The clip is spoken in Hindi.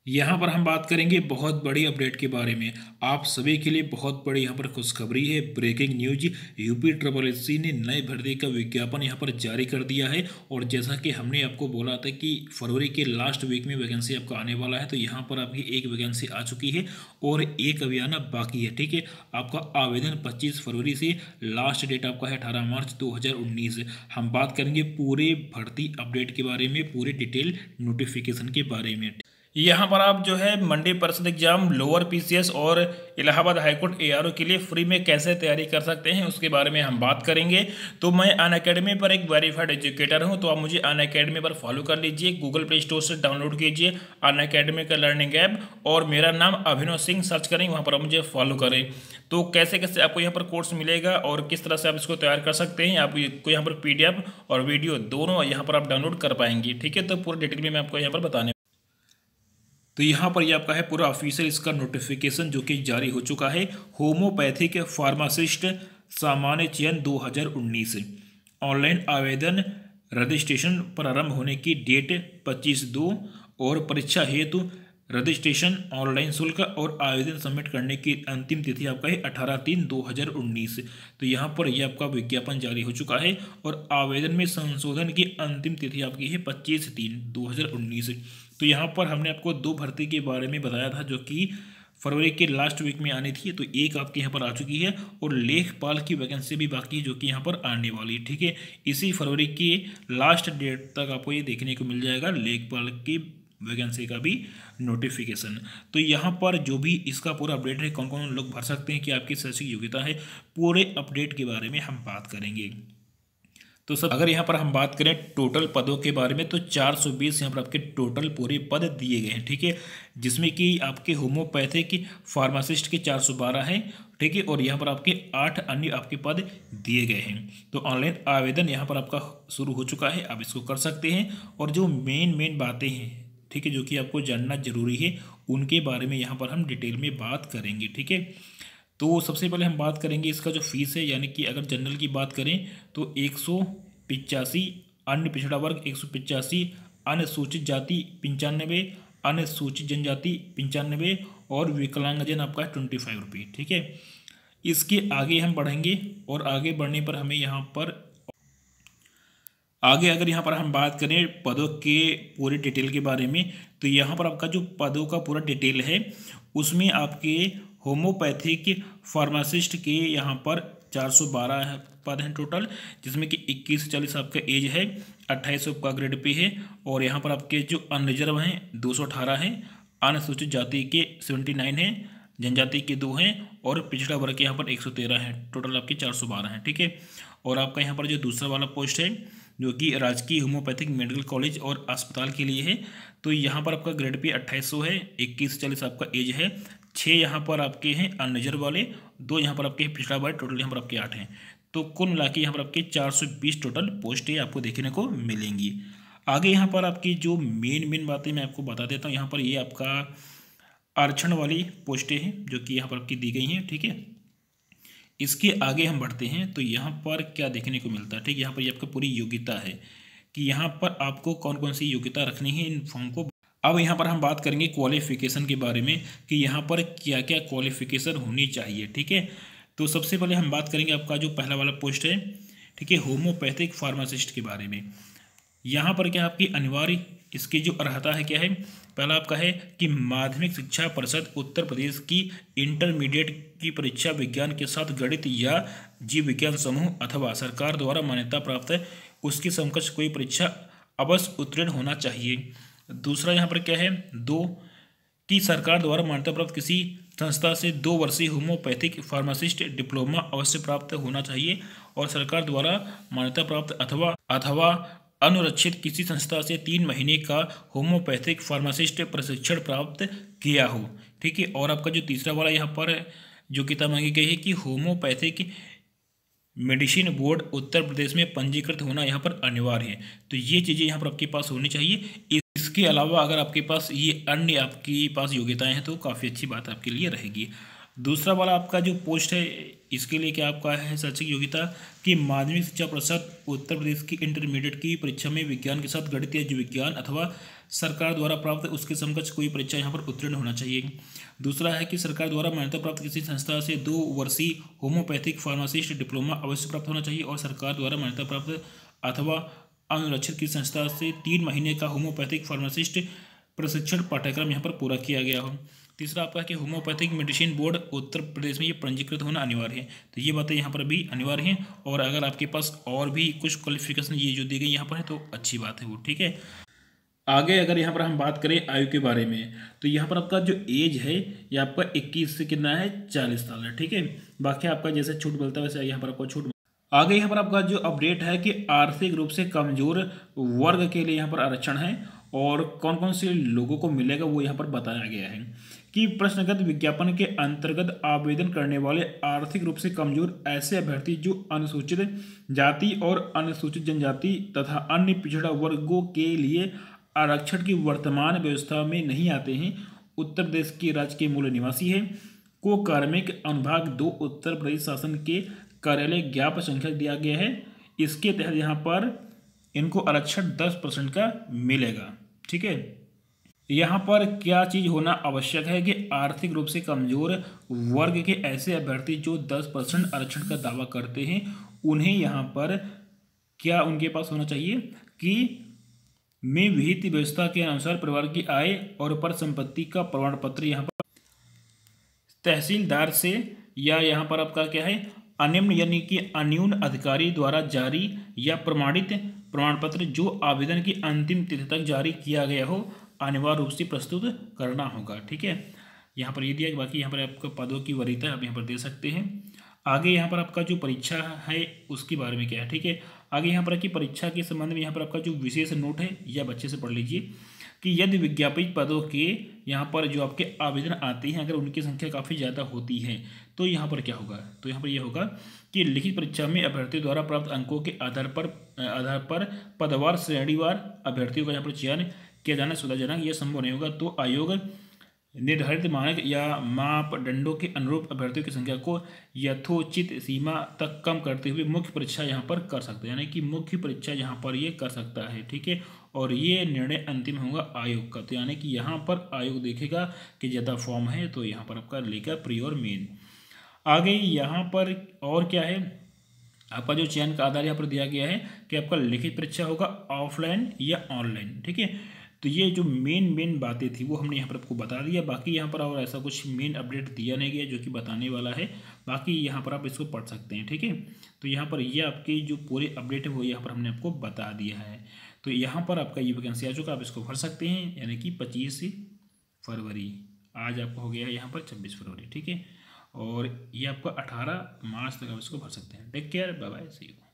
यहाँ पर हम बात करेंगे बहुत बड़ी अपडेट के बारे में। आप सभी के लिए बहुत बड़ी यहाँ पर खुशखबरी है। Breaking news, UP triple SC ने नए भर्ती का विज्ञापन यहाँ पर जारी कर दिया है। और जैसा कि हमने आपको बोला था कि फरवरी के लास्ट वीक में वैकेंसी आपका आने वाला है, तो यहाँ पर आपकी एक वैकेंसी आ चुकी है और एक अभी आना बाकी है। ठीक है, आपका आवेदन 25 फरवरी से, लास्ट डेट आपका है 18 मार्च 2019। हम बात करेंगे पूरे भर्ती अपडेट के बारे में, पूरे डिटेल नोटिफिकेशन के बारे में। यहाँ पर आप जो है मंडी परिषद एग्जाम, लोअर पीसीएस और इलाहाबाद हाईकोर्ट एआरओ के लिए फ्री में कैसे तैयारी कर सकते हैं उसके बारे में हम बात करेंगे। तो मैं अनअकैडमी पर एक वेरीफाइड एजुकेटर हूँ, तो आप मुझे अनअकैडमी पर फॉलो कर लीजिए। गूगल प्ले स्टोर से डाउनलोड कीजिए अनअकैडमी का लर्निंग ऐप और मेरा नाम अभिनव सिंह सर्च करें, वहाँ पर आप मुझे फॉलो करें। तो कैसे कैसे आपको यहाँ पर कोर्स मिलेगा और किस तरह से आप इसको तैयार कर सकते हैं, आपको यहाँ पर पीडीएफ और वीडियो दोनों यहाँ पर आप डाउनलोड कर पाएंगे। ठीक है, तो पूरी डिटेल में मैं आपको यहाँ पर बताने। तो यहाँ पर ये आपका है पूरा ऑफिशियल इसका नोटिफिकेशन जो कि जारी हो चुका है। होम्योपैथिक फार्मासिस्ट सामान्य चयन 2019, ऑनलाइन आवेदन रजिस्ट्रेशन प्रारंभ होने की डेट 25/2 और परीक्षा हेतु रजिस्ट्रेशन, ऑनलाइन शुल्क और आवेदन सबमिट करने की अंतिम तिथि आपका है 18/3/2019। तो यहाँ पर यह आपका विज्ञापन जारी हो चुका है और आवेदन में संशोधन की अंतिम तिथि आपकी है 25/3/2019। तो यहाँ पर हमने आपको दो भर्ती के बारे में बताया था जो कि फरवरी के लास्ट वीक में आनी थी, तो एक आपके यहाँ पर आ चुकी है और लेखपाल की वैकेंसी भी बाकी है जो कि यहाँ पर आने वाली है। ठीक है, इसी फरवरी की लास्ट डेट तक आपको ये देखने को मिल जाएगा लेखपाल की वैकेंसी का भी नोटिफिकेशन। तो यहाँ पर जो भी इसका पूरा अपडेट है, कौन कौन लोग भर सकते हैं, कि आपकी शैक्षिक योग्यता है, पूरे अपडेट के बारे में हम बात करेंगे। तो सब अगर यहाँ पर हम बात करें टोटल पदों के बारे में, तो 420 यहाँ पर आपके टोटल पूरे पद दिए गए हैं। ठीक है, जिसमें कि आपके होम्योपैथिक फार्मासिस्ट के 412 हैं। ठीक है, और यहाँ पर आपके 8 अन्य आपके पद दिए गए हैं। तो ऑनलाइन आवेदन यहाँ पर आपका शुरू हो चुका है, आप इसको कर सकते हैं। और जो मेन बातें हैं, ठीक है, जो कि आपको जानना जरूरी है, उनके बारे में यहाँ पर हम डिटेल में बात करेंगे। ठीक है, तो सबसे पहले हम बात करेंगे इसका जो फीस है, यानी कि अगर जनरल की बात करें तो 185, अन्य पिछड़ा वर्ग 185, अनुसूचित जाति 95, अनुसूचित जनजाति 95 और विकलांगजन आपका 25 रुपये। ठीक है, इसके आगे हम बढ़ेंगे और आगे बढ़ने पर हमें यहाँ पर आगे अगर यहाँ पर हम बात करें पदों के पूरे डिटेल के बारे में, तो यहाँ पर आपका जो पदों का पूरा डिटेल है उसमें आपके होम्योपैथिक फार्मासिस्ट के यहाँ पर 412 पद हैं टोटल, जिसमें कि 21 से 40 आपका एज है, 28 आपका ग्रेड पे है। और यहाँ पर आपके जो अनरिजर्व हैं 218 हैं, अनुसूचित जाति के 79 हैं, जनजाति के 2 हैं और पिछड़ा वर्ग के यहाँ पर 113 हैं। टोटल आपके 412 हैं। ठीक है, और आपका यहाँ पर जो दूसरा वाला पोस्ट है जो कि राजकीय होम्योपैथिक मेडिकल कॉलेज और अस्पताल के लिए है, तो यहाँ पर आपका ग्रेड पे 2800 है, 21 से 40 आपका एज है, 6 यहाँ पर आपके हैं अनरिजर्व वाले, 2 यहाँ पर आपके पिछड़ा वर्ग, टोटल यहाँ पर आपके 8 हैं। तो कुल मिला के यहाँ पर आपके 420 टोटल पोस्टें आपको देखने को मिलेंगी। आगे यहाँ पर आपकी जो मेन बातें मैं आपको बता देता हूँ। यहाँ पर ये आपका आरक्षण वाली पोस्टें हैं जो कि यहाँ पर आपकी दी गई हैं। ठीक है, इसके आगे हम बढ़ते हैं तो यहाँ पर क्या देखने को मिलता है। ठीक है, यहाँ पर ये आपका पूरी योग्यता है कि यहाँ पर आपको कौन कौन सी योग्यता रखनी है इन फॉर्म को। अब यहाँ पर हम बात करेंगे क्वालिफिकेशन के बारे में कि यहाँ पर क्या क्या क्वालिफिकेशन होनी चाहिए। ठीक है, तो सबसे पहले हम बात करेंगे आपका जो पहला वाला पोस्ट है, ठीक है, होम्योपैथिक फार्मासिस्ट के बारे में। यहाँ पर क्या आपकी अनिवार्य इसकी जो अर्हता है क्या है, पहला आपका है कि माध्यमिक शिक्षा परिषद उत्तर प्रदेश की इंटरमीडिएट की परीक्षा विज्ञान के साथ गणित या जीव विज्ञान समूह अथवा सरकार द्वारा मान्यता प्राप्त है उसकी समकक्ष कोई परीक्षा अवश्य उत्तीर्ण होना चाहिए। दूसरा यहाँ पर क्या है, 2 कि सरकार द्वारा मान्यता प्राप्त किसी संस्था से 2 वर्षीय होम्योपैथिक फार्मासिस्ट डिप्लोमा अवश्य प्राप्त होना चाहिए और सरकार द्वारा मान्यता प्राप्त अथवा अनुरक्षित किसी संस्था से 3 महीने का होम्योपैथिक फार्मासिस्ट प्रशिक्षण प्राप्त किया हो। ठीक है, और आपका जो तीसरा वाला यहाँ पर योग्यता मांगी गई है कि homeopathic medicine board Uttar Pradesh में पंजीकृत होना यहाँ पर अनिवार्य है। तो ये चीज़ें यहाँ पर आपके पास होनी चाहिए। इसके अलावा अगर आपके पास ये अन्य आपके पास योग्यताएं हैं तो काफ़ी अच्छी बात आपके लिए रहेगी। दूसरा वाला आपका जो पोस्ट है इसके लिए क्या आपका है शैक्षिक योग्यता कि माध्यमिक शिक्षा परिषद उत्तर प्रदेश की इंटरमीडिएट की परीक्षा में विज्ञान के साथ गणित या जीव विज्ञान अथवा सरकार द्वारा प्राप्त उसके समकक्ष कोई परीक्षा यहाँ पर उत्तीर्ण होना चाहिए। दूसरा है कि सरकार द्वारा मान्यता प्राप्त किसी संस्था से 2 वर्षीय होम्योपैथिक फार्मासिस्ट डिप्लोमा अवश्य प्राप्त होना चाहिए और सरकार द्वारा मान्यता प्राप्त अथवा अनुरक्षित की संस्था से 3 महीने का होम्योपैथिक फार्मासिस्ट प्रशिक्षण पाठ्यक्रम यहाँ पर पूरा किया गया हो। तीसरा आपका कि homeopathic medicine board Uttar Pradesh में ये पंजीकृत होना अनिवार्य है। तो ये बातें यहाँ पर भी अनिवार्य हैं और अगर आपके पास और भी कुछ क्वालिफिकेशन ये जो दी गई यहाँ पर है तो अच्छी बात है वो, ठीक है। आगे अगर यहाँ पर हम बात करें आयु के बारे में तो यहाँ पर आपका जो एज है ये आपका 21 से कितना है 40 साल है, ठीक है। बाकी आपका जैसे छूट मिलता है वैसे यहाँ पर आपको छूट। आगे यहाँ पर आपका जो अपडेट है कि आर्थिक रूप से कमजोर वर्ग के लिए यहाँ पर आरक्षण है और कौन कौन से लोगों को मिलेगा वो यहाँ पर बताया गया है कि प्रश्नगत विज्ञापन के अंतर्गत आवेदन करने वाले आर्थिक रूप से कमजोर ऐसे अभ्यर्थी जो अनुसूचित जाति और अनुसूचित जनजाति तथा अन्य पिछड़ा वर्गों के लिए आरक्षण की वर्तमान व्यवस्था में नहीं आते हैं, उत्तर प्रदेश के राज्य के मूल निवासी है, को कार्मिक अनुभाग 2 उत्तर प्रदेश शासन के कार्यालय ज्ञापन संख्या दिया गया है। इसके तहत यहाँ पर इनको आरक्षण 10% का मिलेगा, ठीक है। यहाँ पर क्या चीज़ होना आवश्यक है कि आर्थिक रूप से कमजोर वर्ग के ऐसे अभ्यर्थी जो 10% आरक्षण का दावा करते हैं उन्हें यहाँ पर क्या उनके पास होना चाहिए कि में विहित व्यवस्था के अनुसार परिवार की आय और पर संपत्ति का प्रमाण पत्र यहाँ पर तहसीलदार से या यहाँ पर आपका क्या है अनिम्न यानी कि अन्यून अधिकारी द्वारा जारी या प्रमाणित प्रमाण पत्र जो आवेदन की अंतिम तिथि तक जारी किया गया हो अनिवार्य रूप से प्रस्तुत करना होगा, ठीक है। यहाँ पर ये दिया। बाकी यहाँ पर आपको पदों की वरीयता आप यहाँ पर दे सकते हैं। आगे यहाँ पर आपका जो परीक्षा है उसके बारे में क्या है, ठीक है। आगे यहाँ पर कि परीक्षा के संबंध में यहाँ पर आपका जो विशेष नोट है यह आप अच्छे से पढ़ लीजिए कि यदि विज्ञापित पदों के यहाँ पर जो आपके आवेदन आते हैं अगर उनकी संख्या काफ़ी ज़्यादा होती है तो यहाँ पर क्या होगा, तो यहाँ पर यह होगा कि लिखित परीक्षा में अभ्यर्थी द्वारा प्राप्त अंकों के आधार पर पदवार श्रेणीवार अभ्यर्थियों का यहाँ पर चयन किया जाना सुविधाजनक यह संभव नहीं होगा तो आयोग निर्धारित मानक या मापदंडों के अनुरूप अभ्यर्थियों की संख्या को यथोचित सीमा तक कम करते हुए मुख्य परीक्षा यहाँ पर कर सकते हैं, यानी कि मुख्य परीक्षा यहाँ पर ये कर सकता है, ठीक है। और ये निर्णय अंतिम होगा आयोग का, तो यानी कि यहाँ पर आयोग देखेगा कि ज़्यादा फॉर्म है तो यहाँ पर आपका लेगा प्री और मेन। आगे यहाँ पर और क्या है आपका जो चयन का आधार यहाँ पर दिया गया है कि आपका लिखित परीक्षा होगा ऑफलाइन या ऑनलाइन, ठीक है। तो ये जो मेन बातें थी वो हमने यहाँ पर आपको बता दिया। बाकी यहाँ पर और ऐसा कुछ मेन अपडेट दिया नहीं गया जो कि बताने वाला है, बाकी यहाँ पर आप इसको पढ़ सकते हैं, ठीक है। तो यहाँ पर ये आपकी जो पूरे अपडेट है वो यहाँ पर हमने आपको बता दिया है। तो यहाँ पर आपका ये वैकेंसी आ चुका, आप इसको भर सकते हैं, यानी कि 25 फरवरी, आज आपका हो गया है यहाँ पर 26 फरवरी, ठीक है। और ये आपका 18 मार्च तक आप इसको भर सकते हैं। Take care, bye bye, see you.